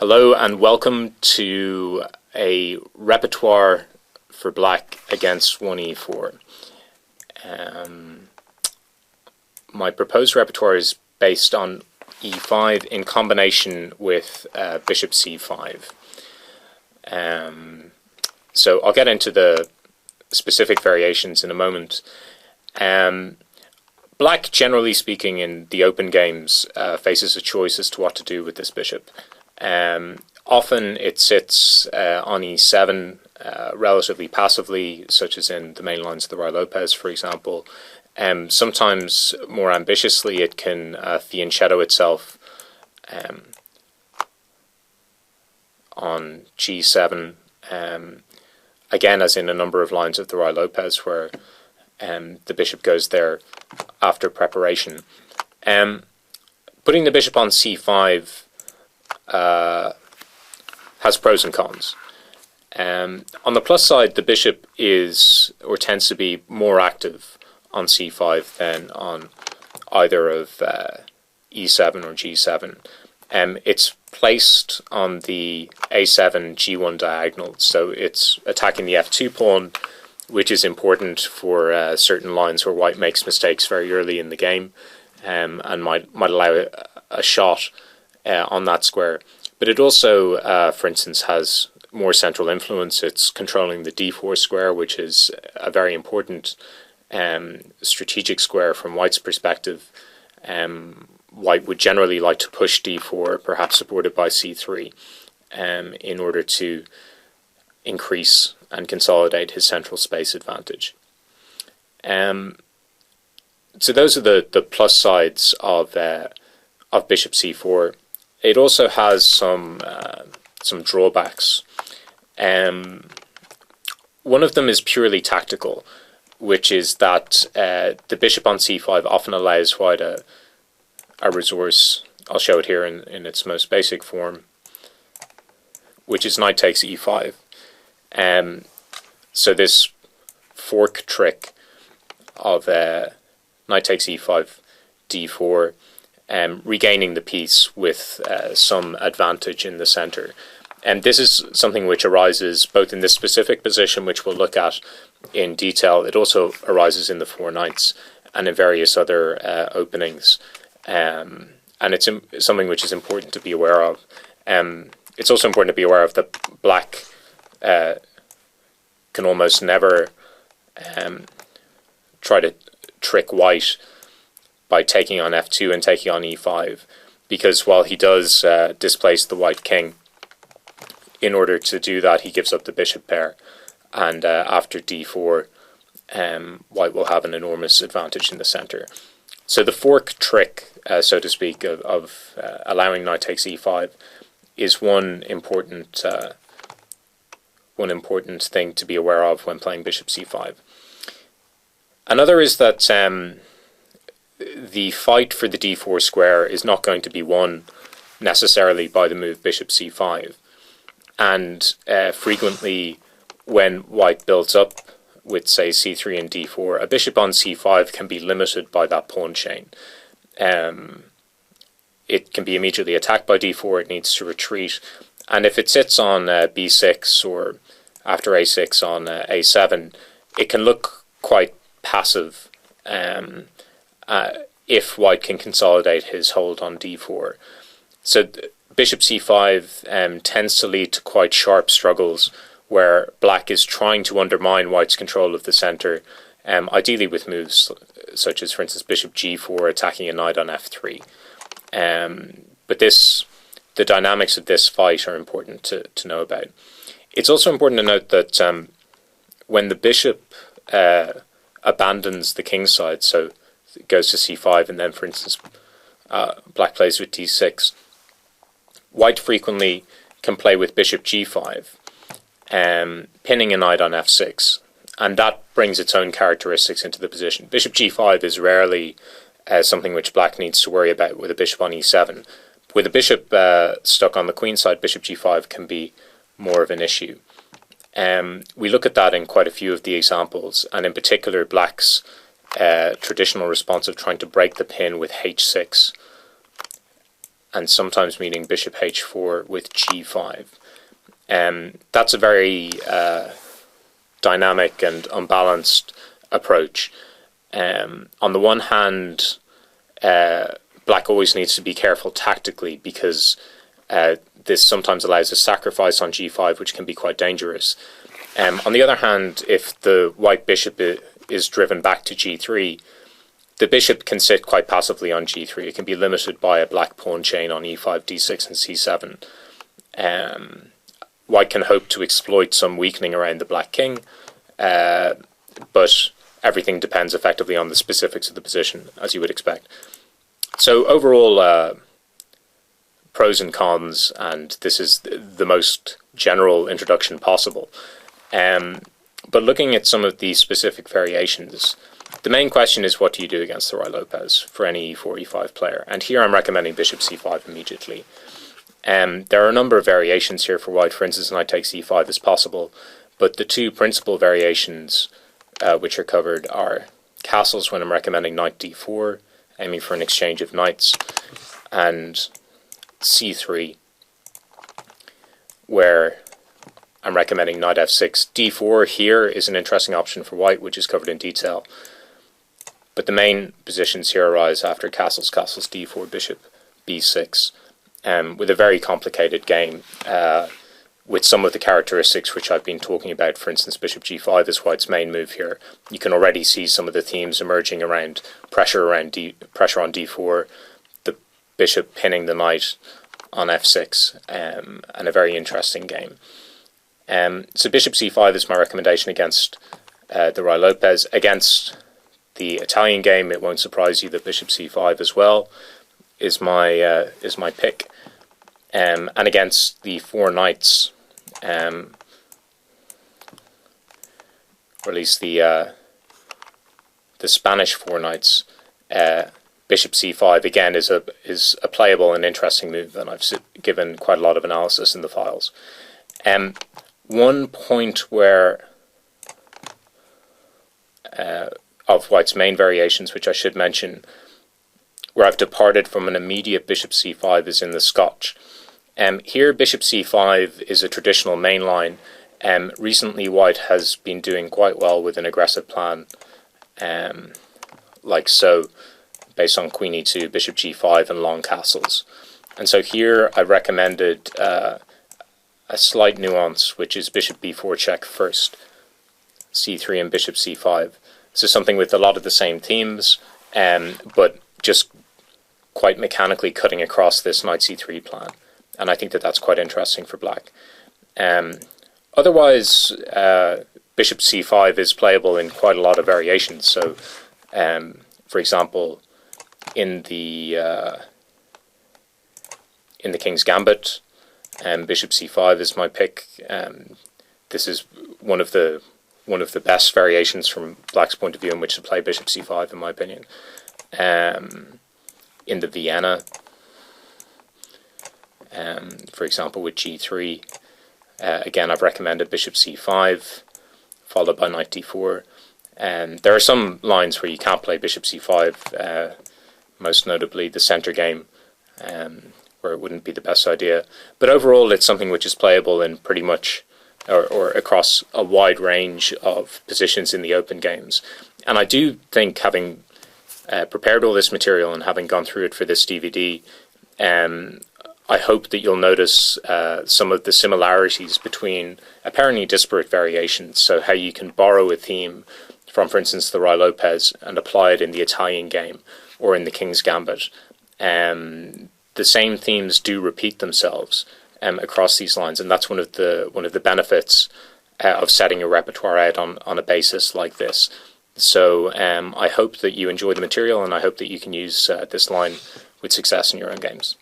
Hello and welcome to a repertoire for black against 1e4. My proposed repertoire is based on e5 in combination with bishop c5. So I'll get into the specific variations in a moment. Black, generally speaking, in the open games, faces a choice as to what to do with this bishop. Often it sits on e7 relatively passively, such as in the main lines of the Ruy Lopez, for example. Sometimes more ambitiously it can fianchetto itself on g7, again as in a number of lines of the Ruy Lopez where the bishop goes there after preparation. Putting the bishop on c5 has pros and cons. On the plus side, the bishop is, or tends to be, more active on c5 than on either of e7 or g7. It's placed on the a7 g1 diagonal, so it's attacking the f2 pawn, which is important for certain lines where white makes mistakes very early in the game, and might allow a shot on that square. But it also, for instance, has more central influence. It's controlling the d4 square, which is a very important strategic square from white's perspective. White would generally like to push d4, perhaps supported by c3, in order to increase and consolidate his central space advantage. So those are the plus sides of bishop c4. It also has some drawbacks. One of them is purely tactical, which is that the bishop on c5 often allows white a resource. I'll show it here in its most basic form, which is knight takes e5. So this fork trick of knight takes e5, d4, regaining the piece with some advantage in the center. And this is something which arises both in this specific position, which we'll look at in detail. It also arises in the four knights and in various other openings. And it's something which is important to be aware of. It's also important to be aware of that black can almost never try to trick white by taking on f2 and taking on e5, because while he does displace the white king, in order to do that he gives up the bishop pair, and after d4 white will have an enormous advantage in the center. So the fork trick, so to speak, of allowing knight takes e5 is one important thing to be aware of when playing bishop c5. Another is that the fight for the d4 square is not going to be won necessarily by the move bishop c5, and frequently when white builds up with, say, c3 and d4, a bishop on c5 can be limited by that pawn chain. It can be immediately attacked by d4, it needs to retreat, and if it sits on b6 or after a6 on a7, it can look quite passive if white can consolidate his hold on d4. So bishop c5 tends to lead to quite sharp struggles where black is trying to undermine white's control of the center, ideally with moves such as, for instance, bishop g4 attacking a knight on f3. But the dynamics of this fight are important to know about. It's also important to note that when the bishop abandons the king side, so it goes to c5 and then, for instance, black plays with d6, white frequently can play with bishop g5, pinning a knight on f6, and that brings its own characteristics into the position. Bishop g5 is rarely something which black needs to worry about with a bishop on e7. With a bishop stuck on the queen side, bishop g5 can be more of an issue. We look at that in quite a few of the examples, and in particular black's traditional response of trying to break the pin with h6 and sometimes meaning bishop h4 with g5. That's a very dynamic and unbalanced approach. On the one hand, black always needs to be careful tactically, because this sometimes allows a sacrifice on g5, which can be quite dangerous. On the other hand, if the white bishop is driven back to g3, the bishop can sit quite passively on g3. It can be limited by a black pawn chain on e5, d6, and c7. White can hope to exploit some weakening around the black king, but everything depends effectively on the specifics of the position, as you would expect. So overall, pros and cons, and this is the most general introduction possible. But looking at some of these specific variations, the main question is, what do you do against the Ruy Lopez for any e4, e5 player? And here I'm recommending bishop c5 immediately. There are a number of variations here for white. For instance, knight takes e5 is possible, but the two principal variations which are covered are castles, when I'm recommending knight d4, aiming for an exchange of knights, and c3, where I'm recommending knight f6. d4 here is an interesting option for white, which is covered in detail, but the main positions here arise after castles, d4, bishop b6, with a very complicated game, with some of the characteristics which I've been talking about. For instance, bishop g5 is white's main move here. You can already see some of the themes emerging around pressure on d4, the bishop pinning the knight on f6, and a very interesting game. So bishop c5 is my recommendation against the Ruy Lopez. Against the Italian game, it won't surprise you that bishop c5 as well is my pick. And against the four knights, or at least the Spanish four knights, bishop c5 again is a playable and interesting move, and I've given quite a lot of analysis in the files. One point where of white's main variations, which I should mention, where I've departed from an immediate bishop c5, is in the Scotch. Here bishop c5 is a traditional main line. Recently white has been doing quite well with an aggressive plan, like so, based on queen e2, bishop g5 and long castles. And so here I recommended a slight nuance, which is bishop b4 check first, c3 and bishop c5. So something with a lot of the same themes, but just quite mechanically cutting across this knight c3 plan. And I think that that's quite interesting for black. Otherwise, bishop c5 is playable in quite a lot of variations. So, for example, in the King's Gambit, bishop c5 is my pick. This is one of the best variations from black's point of view in which to play bishop c5, in my opinion. In the Vienna, for example, with g3, again I've recommended bishop c5 followed by knight d4. There are some lines where you can't play bishop c5, most notably the center game, where it wouldn't be the best idea. But overall it's something which is playable in pretty much or across a wide range of positions in the open games. And I do think, having prepared all this material and having gone through it for this DVD, I hope that you'll notice some of the similarities between apparently disparate variations. So how you can borrow a theme from, for instance, the Ruy Lopez and apply it in the Italian game or in the King's Gambit. The same themes do repeat themselves across these lines, and that's one of the benefits of setting a repertoire out on a basis like this. So I hope that you enjoy the material, and I hope that you can use this line with success in your own games.